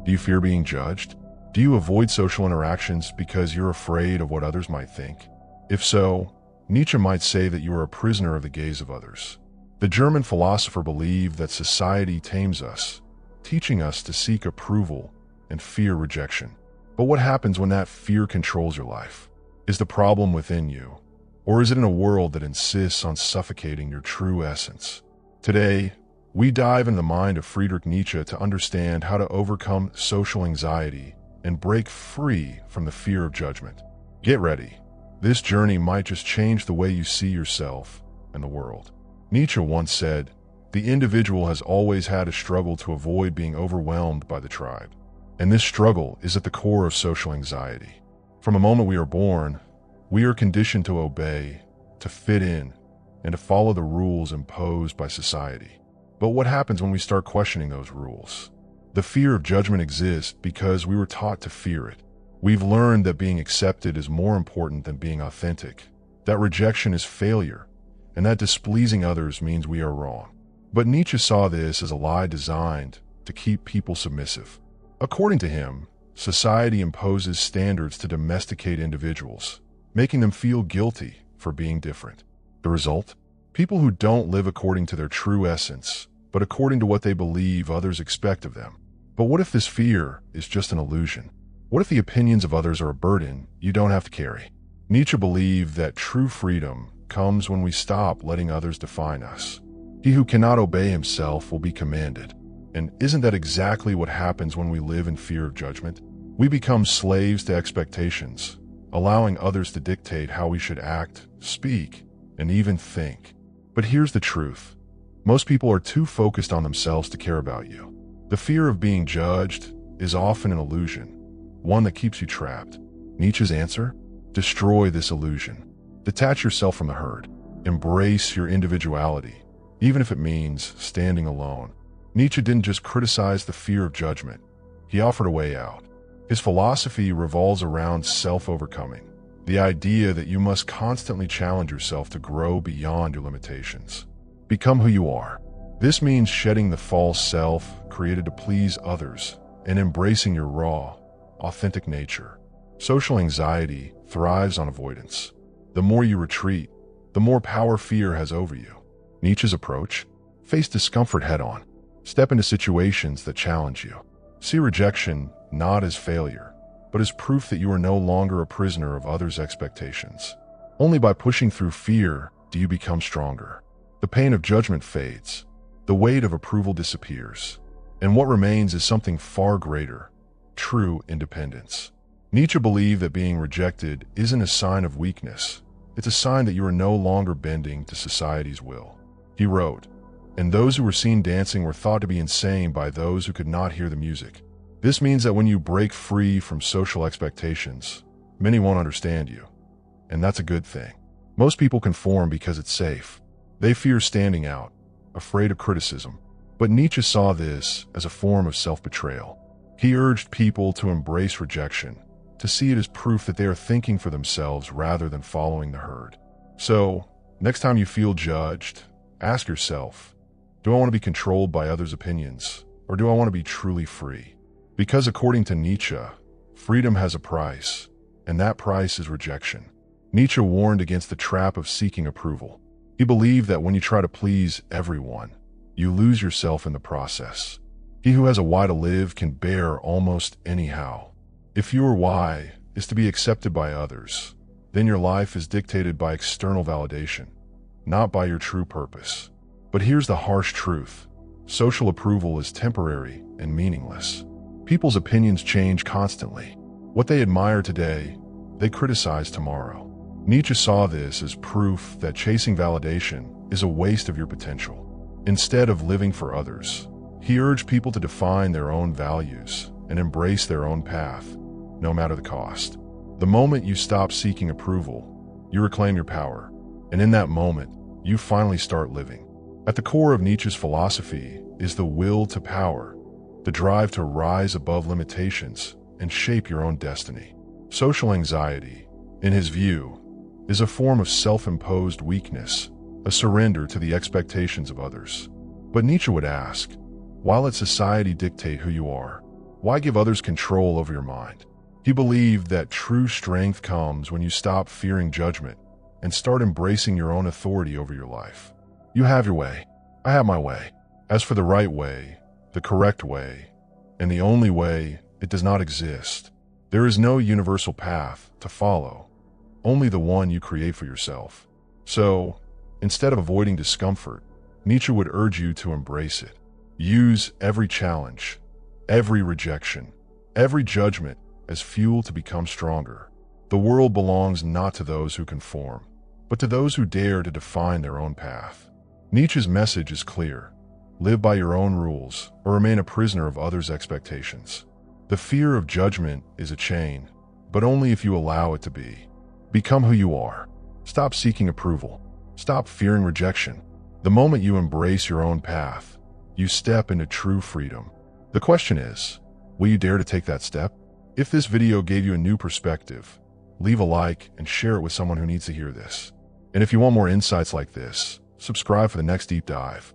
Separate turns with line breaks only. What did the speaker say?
Do you fear being judged? Do you avoid social interactions because you're afraid of what others might think? If so, Nietzsche might say that you are a prisoner of the gaze of others. The German philosopher believed that society tames us, teaching us to seek approval and fear rejection. But what happens when that fear controls your life? Is the problem within you, or is it in a world that insists on suffocating your true essence? Today, we dive into the mind of Friedrich Nietzsche to understand how to overcome social anxiety and break free from the fear of judgment. Get ready. This journey might just change the way you see yourself and the world. Nietzsche once said, "The individual has always had a struggle to avoid being overwhelmed by the tribe." And this struggle is at the core of social anxiety. From the moment we are born, we are conditioned to obey, to fit in, and to follow the rules imposed by society. But what happens when we start questioning those rules? The fear of judgment exists because we were taught to fear it. We've learned that being accepted is more important than being authentic, that rejection is failure, and that displeasing others means we are wrong. But Nietzsche saw this as a lie designed to keep people submissive. According to him, society imposes standards to domesticate individuals, making them feel guilty for being different. The result? People who don't live according to their true essence, but according to what they believe others expect of them. But what if this fear is just an illusion? What if the opinions of others are a burden you don't have to carry? Nietzsche believed that true freedom comes when we stop letting others define us. He who cannot obey himself will be commanded. And isn't that exactly what happens when we live in fear of judgment? We become slaves to expectations, allowing others to dictate how we should act, speak, and even think. But here's the truth. Most people are too focused on themselves to care about you. The fear of being judged is often an illusion, one that keeps you trapped. Nietzsche's answer? Destroy this illusion. Detach yourself from the herd. Embrace your individuality, even if it means standing alone. Nietzsche didn't just criticize the fear of judgment. He offered a way out. His philosophy revolves around self-overcoming, the idea that you must constantly challenge yourself to grow beyond your limitations. Become who you are. This means shedding the false self created to please others and embracing your raw, authentic nature. Social anxiety thrives on avoidance. The more you retreat, the more power fear has over you. Nietzsche's approach? Face discomfort head-on. Step into situations that challenge you. See rejection not as failure, but as proof that you are no longer a prisoner of others' expectations. Only by pushing through fear do you become stronger. The pain of judgment fades. The weight of approval disappears. And what remains is something far greater: true independence. Nietzsche believed that being rejected isn't a sign of weakness. It's a sign that you are no longer bending to society's will. He wrote, "And those who were seen dancing were thought to be insane by those who could not hear the music." This means that when you break free from social expectations, many won't understand you. And that's a good thing. Most people conform because it's safe. They fear standing out, afraid of criticism. But Nietzsche saw this as a form of self-betrayal. He urged people to embrace rejection, to see it as proof that they are thinking for themselves rather than following the herd. So, next time you feel judged, ask yourself, do I want to be controlled by others' opinions, or do I want to be truly free? Because according to Nietzsche, freedom has a price, and that price is rejection. Nietzsche warned against the trap of seeking approval. He believed that when you try to please everyone, you lose yourself in the process. He who has a why to live can bear almost anyhow. If your why is to be accepted by others, then your life is dictated by external validation, not by your true purpose. But here's the harsh truth. Social approval is temporary and meaningless. People's opinions change constantly. What they admire today, they criticize tomorrow. Nietzsche saw this as proof that chasing validation is a waste of your potential. Instead of living for others, he urged people to define their own values and embrace their own path, no matter the cost. The moment you stop seeking approval, you reclaim your power, and in that moment, you finally start living. At the core of Nietzsche's philosophy is the will to power, the drive to rise above limitations and shape your own destiny. Social anxiety, in his view, is a form of self-imposed weakness, a surrender to the expectations of others. But Nietzsche would ask, why let society dictate who you are? Why give others control over your mind? He believed that true strength comes when you stop fearing judgment and start embracing your own authority over your life. You have your way. I have my way. As for the right way, the correct way, and the only way, it does not exist. There is no universal path to follow, only the one you create for yourself. So, instead of avoiding discomfort, Nietzsche would urge you to embrace it. Use every challenge, every rejection, every judgment as fuel to become stronger. The world belongs not to those who conform, but to those who dare to define their own path. Nietzsche's message is clear. Live by your own rules or remain a prisoner of others' expectations. The fear of judgment is a chain, but only if you allow it to be. Become who you are. Stop seeking approval. Stop fearing rejection. The moment you embrace your own path, you step into true freedom. The question is, will you dare to take that step? If this video gave you a new perspective, leave a like and share it with someone who needs to hear this. And if you want more insights like this, subscribe for the next deep dive.